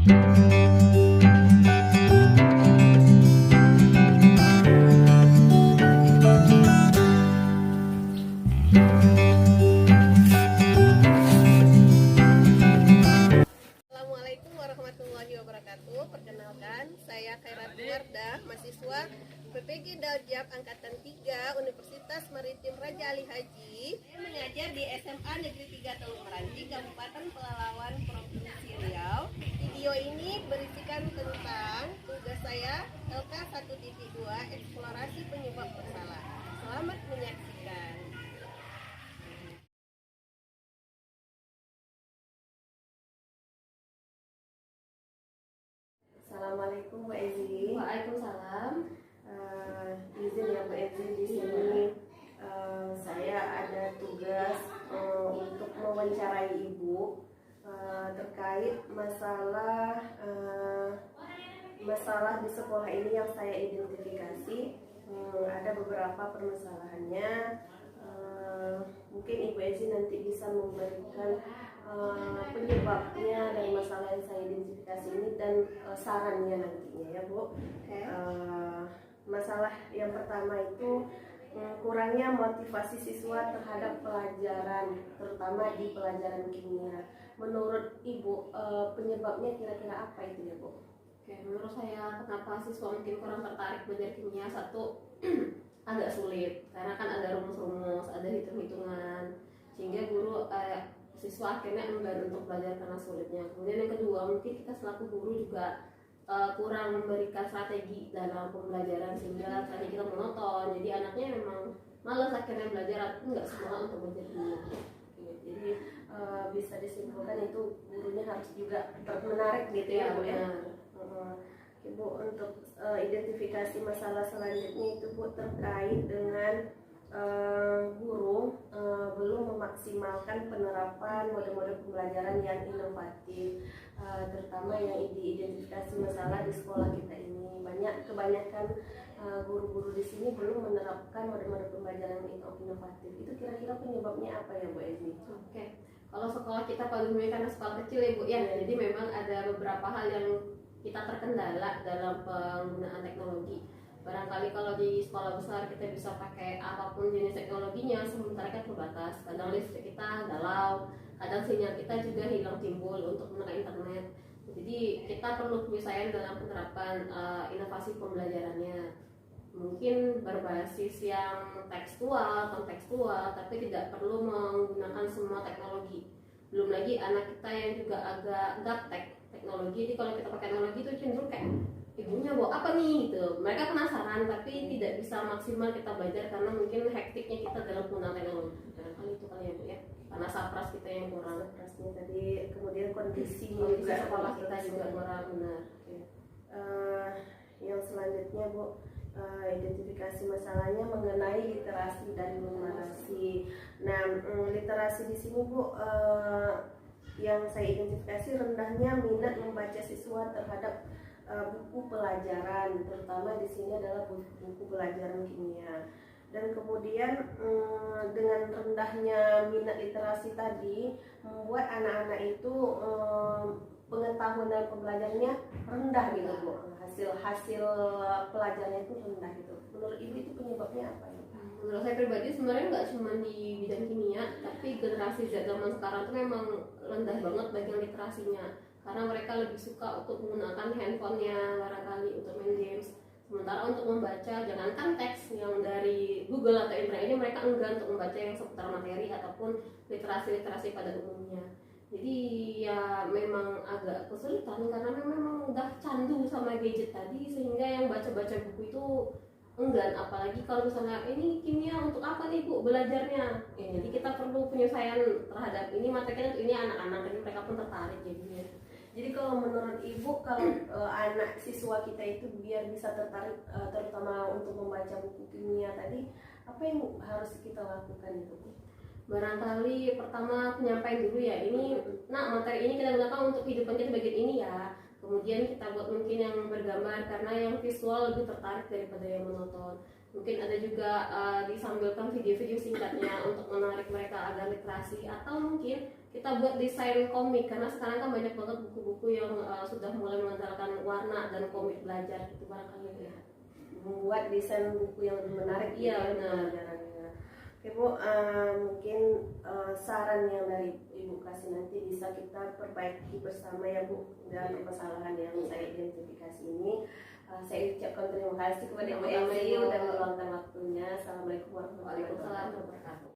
Assalamualaikum warahmatullahi wabarakatuh. Perkenalkan, saya Khairat Wardah, mahasiswa PPG Daljab Angkatan 3 Universitas Maritim Raja Ali Haji. Saya mengajar di SMA Negeri 3 Teluk Meranti, Kabupaten Pelalawan, Provinsi Riau. Video ini berisikan tentang tugas saya LK 1.2 eksplorasi penyebab masalah. Selamat menyaksikan. Assalamualaikum Bu Ezi. Waalaikumsalam. Izin ya Bu Ezi, di sini saya ada tugas untuk mewawancarai Ibu terkait masalah di sekolah ini yang saya identifikasi. Ada beberapa permasalahannya. Mungkin Ibu Ezi nanti bisa memberikan penyebabnya dari masalah yang saya identifikasi ini dan sarannya nantinya ya Bu. Masalah yang pertama itu kurangnya motivasi siswa terhadap pelajaran, terutama di pelajaran kimia. Menurut Ibu penyebabnya kira-kira apa itu ya Bu? Oke, menurut saya kenapa siswa mungkin kurang tertarik belajar kimia? Satu, agak sulit karena kan ada rumus-rumus, ada hitung-hitungan, sehingga guru siswa akhirnya enggan untuk belajar karena sulitnya. Kemudian yang kedua, mungkin kita selaku guru juga kurang memberikan strategi dalam pembelajaran sehingga strategi kita monoton. Jadi anaknya memang malas akhirnya belajar atau nggak semangat untuk belajar kimia. Jadi bisa disimpulkan itu gurunya harus juga menarik gitu ya Bu ya. Ibu untuk identifikasi masalah selanjutnya itu Bu terkait dengan guru belum memaksimalkan penerapan mode-mode pembelajaran yang inovatif, terutama yang diidentifikasi masalah di sekolah kita ini. Kebanyakan guru-guru di sini belum menerapkan mode-mode pembelajaran yang inovatif. Itu kira-kira penyebabnya apa ya Bu Ezi? Oke, kalau sekolah kita pada umumnya karena sekolah kecil ya Bu ya, jadi memang ada beberapa hal yang kita terkendala dalam penggunaan teknologi. Barangkali kalau di sekolah besar kita bisa pakai apapun jenis teknologinya, sementara kan terbatas. Kadang listrik kita galau, kadang sinyal kita juga hilang timbul untuk menggunakan internet. Jadi kita perlu penyelesaian dalam penerapan inovasi pembelajarannya. Mungkin berbasis yang kontekstual, tapi tidak perlu menggunakan semua teknologi. Belum lagi anak kita yang juga agak gaptek teknologi. Jadi kalau kita pakai teknologi itu cenderung kayak ibunya bawa apa nih gitu. Mereka penasaran tapi tidak bisa maksimal kita belajar karena mungkin hektiknya kita dalam penggunaan teknologi. Barangkali itu kali ya Bu ya. Karena sapras kita yang kurang. Saprasnya tadi, kemudian kondisi sekolah kita juga kurang benar. Yang selanjutnya Bu, identifikasi masalahnya mengenai literasi dan numerasi. Nah, literasi di sini Bu, yang saya identifikasi rendahnya minat membaca siswa terhadap buku pelajaran, terutama di sini adalah buku pelajaran kimia. Dan kemudian dengan rendahnya minat literasi tadi membuat anak-anak itu pengetahuan dan pembelajarannya rendah gitu Bu. Hasil pelajarannya itu rendah gitu. Menurut Ibu itu penyebabnya apa ya? Menurut saya pribadi sebenarnya nggak cuma di bidang kimia, tapi generasi Z zaman sekarang itu memang rendah banget bagian literasinya. Karena mereka lebih suka untuk menggunakan handphonenya barangkali untuk main games. Sementara untuk membaca, jangankan teks yang dari Google atau internet ini, mereka enggan untuk membaca yang seputar materi ataupun literasi-literasi pada umumnya. Jadi ya memang agak kesulitan karena memang udah candu sama gadget tadi, sehingga yang baca-baca buku itu enggan. Apalagi kalau misalnya ini kimia untuk apa nih Bu belajarnya ya, jadi kita perlu penyelesaian terhadap ini materinya untuk ini anak-anak, jadi mereka pun tertarik jadinya. Jadi kalau menurut Ibu, kalau anak siswa kita itu biar bisa tertarik terutama untuk membaca buku kimia tadi, apa yang harus kita lakukan itu Bu? Barangkali pertama penyampaian dulu ya, ini materi ini kita gunakan untuk kehidupan kita bagian ini ya. Kemudian kita buat mungkin yang bergambar karena yang visual lebih tertarik daripada yang monoton. Mungkin ada juga disambilkan video-video singkatnya untuk menarik mereka agar literasi, atau mungkin kita buat desain komik karena sekarang kan banyak banget buku-buku yang sudah mulai mengandalkan warna dan komik belajar gitu barangkali ya. Membuat desain buku yang lebih menarik. Iya benar. Pelajarannya. Oke Bu, mungkin saran yang dari Ibu kasih nanti bisa kita perbaiki bersama ya Bu, dari kesalahan yang saya identifikasi ini. Saya ucapkan terima kasih kepada Ibu Elsie udah meluangkan waktunya. Assalamualaikum warahmatullahi wabarakatuh. Waalaikumsalam warahmatullahi wabarakatuh.